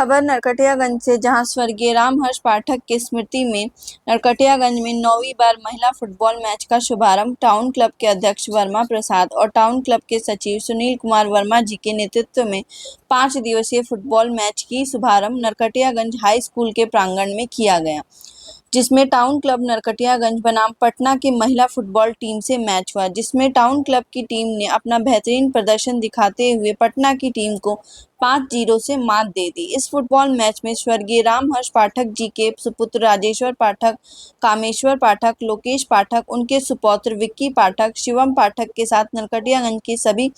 खबर नरकटियागंज से, जहां स्वर्गीय रामहर्ष पाठक की स्मृति में नरकटियागंज में 9वीं बार महिला फुटबॉल मैच का शुभारंभ टाउन क्लब के अध्यक्ष वर्मा प्रसाद और टाउन क्लब के सचिव सुनील कुमार वर्मा जी के नेतृत्व में 5 दिवसीय फुटबॉल मैच की शुभारंभ नरकटियागंज हाई स्कूल के प्रांगण में किया गया, जिसमें टाउन क्लब नरकटियागंज बनाम पटना की महिला फुटबॉल टीम से मैच हुआ, जिसमें टाउन क्लब की टीम ने अपना बेहतरीन प्रदर्शन दिखाते हुए पटना की टीम को 5-0 से मात दे दी। इस फुटबॉल मैच में स्वर्गीय रामहर्ष पाठक जी के सुपुत्र राजेश्वर पाठक, कामेश्वर पाठक, लोकेश पाठक, उनके सुपौत्र विक्की पाठक, शिवम पाठक के साथ नरकटियागंज के सभी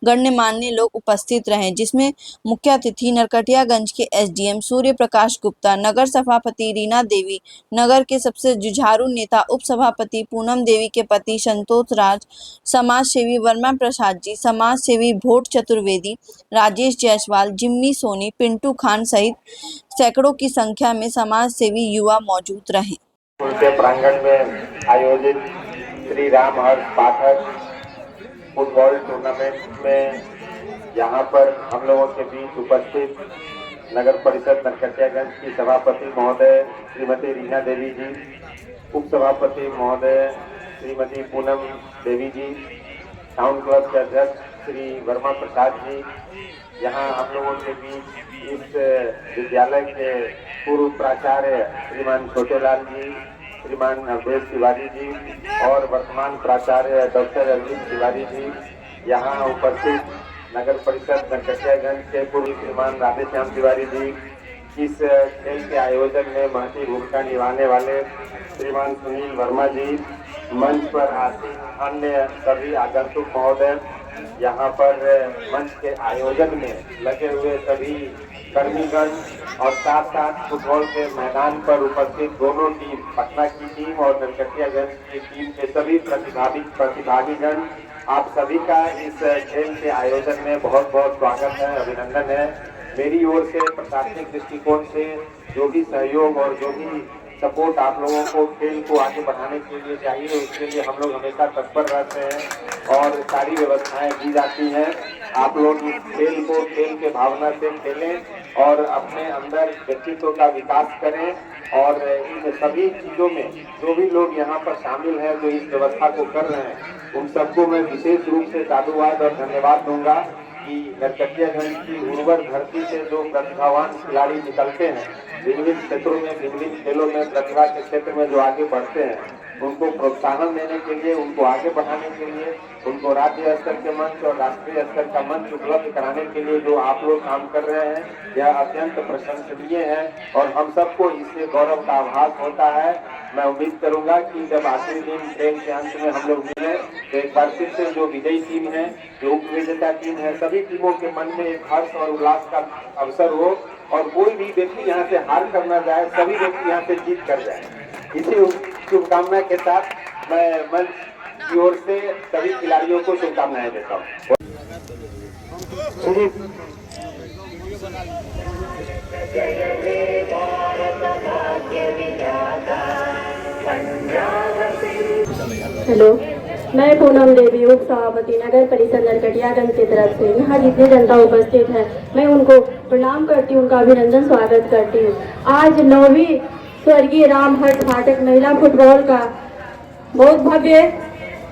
गण्यमान्य लोग उपस्थित रहे, जिसमें मुख्य अतिथि नरकटियागंज के एसडीएम सूर्य प्रकाश गुप्ता, नगर सभापति रीना देवी, नगर के सबसे जुझारू नेता उप सभापति पूनम देवी के पति संतोष राज, समाज सेवी वर्मा प्रसाद जी, समाज सेवी भोट चतुर्वेदी, राजेश जायसवाल, जिम्मी सोनी, पिंटू खान सहित सैकड़ों की संख्या में समाज सेवी युवा मौजूद रहे। स्कूल के प्रांगण में आयोजित श्री रामहर्ष पाठक फुटबॉल टूर्नामेंट में यहाँ पर हम लोगों के बीच उपस्थित नगर परिषद नरकटियागंज की सभापति महोदय श्रीमती रीना देवी जी, उप सभापति महोदय श्रीमती पूनम देवी जी, टाउन क्लब के अध्यक्ष श्री वर्मा प्रसाद जी, यहाँ हम लोगों के बीच इस विद्यालय के पूर्व प्राचार्य श्रीमान छोटेलाल जी, श्रीमान अवधेश तिवारी जी और वर्तमान प्राचार्य डॉक्टर अरविंद तिवारी जी, यहाँ उपस्थित नगर परिषद नरकटियागंज के पूर्व श्रीमान राधेश्याम तिवारी जी, इस खेल के आयोजन में महती भूमिका निभाने वाले श्रीमान सुनील वर्मा जी, मंच पर आसीन अन्य सभी आगंतुक महोदय, यहाँ पर मंच के आयोजन में लगे हुए सभी कर्मीगण और साथ साथ फुटबॉल के मैदान पर उपस्थित दोनों टीम, पटना की टीम और नरकटियागंज की टीम के सभी प्रतिभागीगण, आप सभी का इस खेल के आयोजन में बहुत बहुत स्वागत है, अभिनंदन है। मेरी ओर से प्रशासनिक दृष्टिकोण से जो भी सहयोग और जो भी सपोर्ट आप लोगों को खेल को आगे बढ़ाने के लिए चाहिए, उसके लिए हम लोग हमेशा तत्पर रहते हैं और सारी व्यवस्थाएं की जाती हैं। आप लोग इस खेल को खेल के भावना से खेलें और अपने अंदर व्यक्तित्व का विकास करें और इन सभी चीज़ों में जो भी लोग यहाँ पर शामिल हैं, जो इस व्यवस्था को कर रहे हैं, उन सबको मैं विशेष रूप से साधुवाद और धन्यवाद दूंगा कि नरकटियागंज की उर्वर धरती से जो प्रतिभावान खिलाड़ी निकलते हैं, विभिन्न क्षेत्रों में, विभिन्न खेलों में प्रतिभा के क्षेत्र में जो आगे बढ़ते हैं, उनको प्रोत्साहन देने के लिए, उनको आगे बढ़ाने के लिए, उनको राज्य स्तर के मंच और राष्ट्रीय स्तर का मंच उपलब्ध कराने के लिए जो आप लोग काम कर रहे हैं, यह अत्यंत प्रशंसनीय है और हम सबको इससे गौरव का आभास होता है। मैं उम्मीद करूंगा कि जब आखिरी दिन ट्रेन के अंत में हम लोग मिले तो एक बार फिर से जो विजयी टीम है, जो उप विजेता टीम है, सभी टीमों के मन में एक हर्ष और उल्लास का अवसर हो और कोई भी व्यक्ति यहाँ से हार कर न जाए, सभी व्यक्ति यहाँ से जीत कर जाए। इसी शुभकामना के साथ मैं मंच की ओर से सभी खिलाड़ियों को शुभकामनाएं देता हूँ। हेलो, मैं पूनम देवी, उप सभापति नगर परिषद नरकटियागंज की तरफ से यहाँ जितनी जनता उपस्थित है, मैं उनको प्रणाम करती हूँ, उनका अभिनंदन स्वागत करती हूँ। आज 9वीं स्वर्गीय रामहर्ष पाठक महिला फुटबॉल का बहुत भव्य,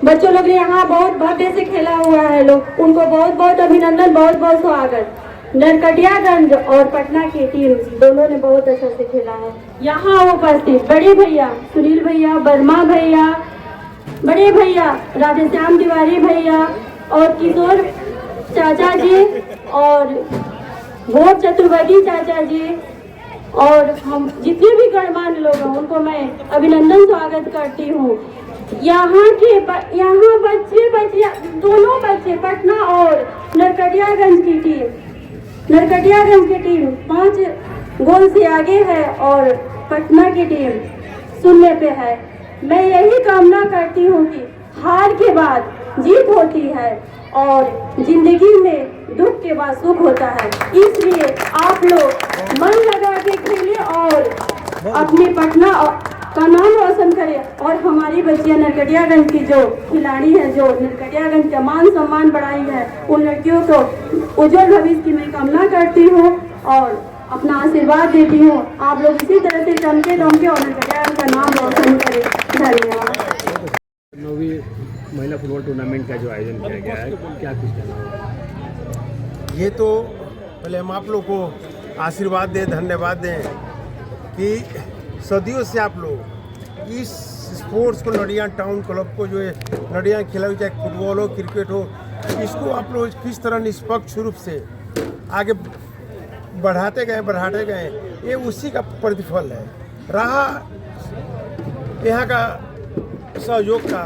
बच्चों लोग ने यहाँ बहुत भव्य से खेला हुआ है, लोग उनको बहुत बहुत अभिनंदन, बहुत बहुत स्वागत। नरकटियागंज और पटना की टीम दोनों ने बहुत अच्छा से खेला है। यहाँ उपस्थित बड़े भैया सुनील भैया, वर्मा भैया, बड़े भैया राधेश्याम तिवारी भैया और किशोर चाचा जी और भोट चतुर्वेदी चाचा जी और हम जितने भी गणमान्य लोग हैं, उनको मैं अभिनंदन स्वागत करती हूँ। यहाँ बच्चे दोनों बच्चे, पटना और नरकटियागंज की टीम 5 गोल से आगे है और पटना की टीम 0 पे है। मैं यही कामना करती हूँ कि हार के बाद जीत होती है और जिंदगी में दुख के बाद सुख होता है, इसलिए आप लोग मन लगा के खेलें और अपने पटना का नाम रोशन करें और हमारी बच्चियां नरकटियागंज की जो खिलाड़ी है, जो नरकटियागंज का मान सम्मान बढ़ाई है, उन लड़कियों को उज्जवल भविष्य की मैं कामना करती हूँ और अपना आशीर्वाद देती हूँ। आप लोग इसी तरह से चमके दमके और नरकटियागंज का नाम रोशन करें। धन्यवाद। 9वीं महिला फुटबॉल टूर्नामेंट का जो आयोजन किया गया है, क्या कुछ कहना होगा? ये तो पहले हम आप लोग को आशीर्वाद दें, धन्यवाद दें कि सदियों से आप लोग इस स्पोर्ट्स को, नडियाद टाउन क्लब को, जो है नडियाद खेला हो, चाहे फुटबॉल हो, क्रिकेट हो, इसको आप लोग किस तरह निष्पक्ष रूप से आगे बढ़ाते गए, ये उसी का प्रतिफल है। रहा यहाँ का सहयोग का,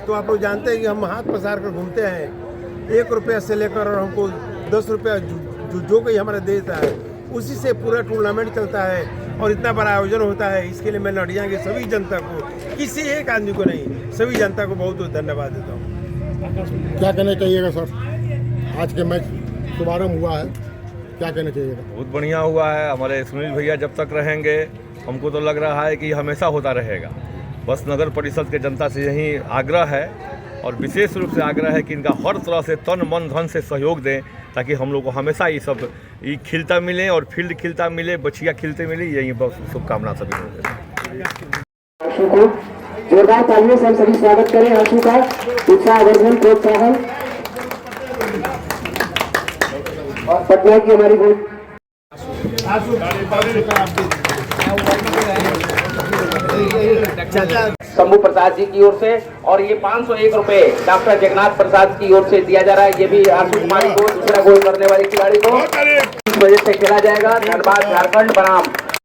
तो आप लोग जानते हैं कि हम हाथ पसार कर घूमते हैं, 1 रुपया से लेकर और हमको 10 रुपया जो कोई हमारा देता है, उसी से पूरा टूर्नामेंट चलता है और इतना बड़ा आयोजन होता है। इसके लिए मैं नडियाद की सभी जनता को, किसी एक आदमी को नहीं, सभी जनता को बहुत बहुत धन्यवाद देता हूँ। क्या कहना चाहिएगा सर, आज के मैच शुभारंभ हुआ है, क्या कहना चाहिएगा? बहुत बढ़िया हुआ है। हमारे सुनील भैया जब तक रहेंगे, हमको तो लग रहा है कि हमेशा होता रहेगा। बस नगर परिषद के जनता से यही आग्रह है और विशेष रूप से आग्रह है कि इनका हर तरह से तन मन धन से सहयोग दें, ताकि हम लोग को हमेशा ये खिलता मिले और फील्ड खिलता मिले, बच्चियाँ खिलते मिले। यही बहुत शुभकामना सभी लोगों आशु को जोरदार तालियों से हम सभी स्वागत करें। आशु का उत्साहवर्धन, प्रोत्साहन और पटना की हमारी बहुत शंभू प्रसाद जी की ओर से, और ये 501 रुपए डॉक्टर जगन्नाथ प्रसाद की ओर से दिया जा रहा है। ये भी आशु कुमारी को, दूसरा गोल करने वाले खिलाड़ी को, इस वजह से खेला जाएगा। धनबाद झारखंड बनाम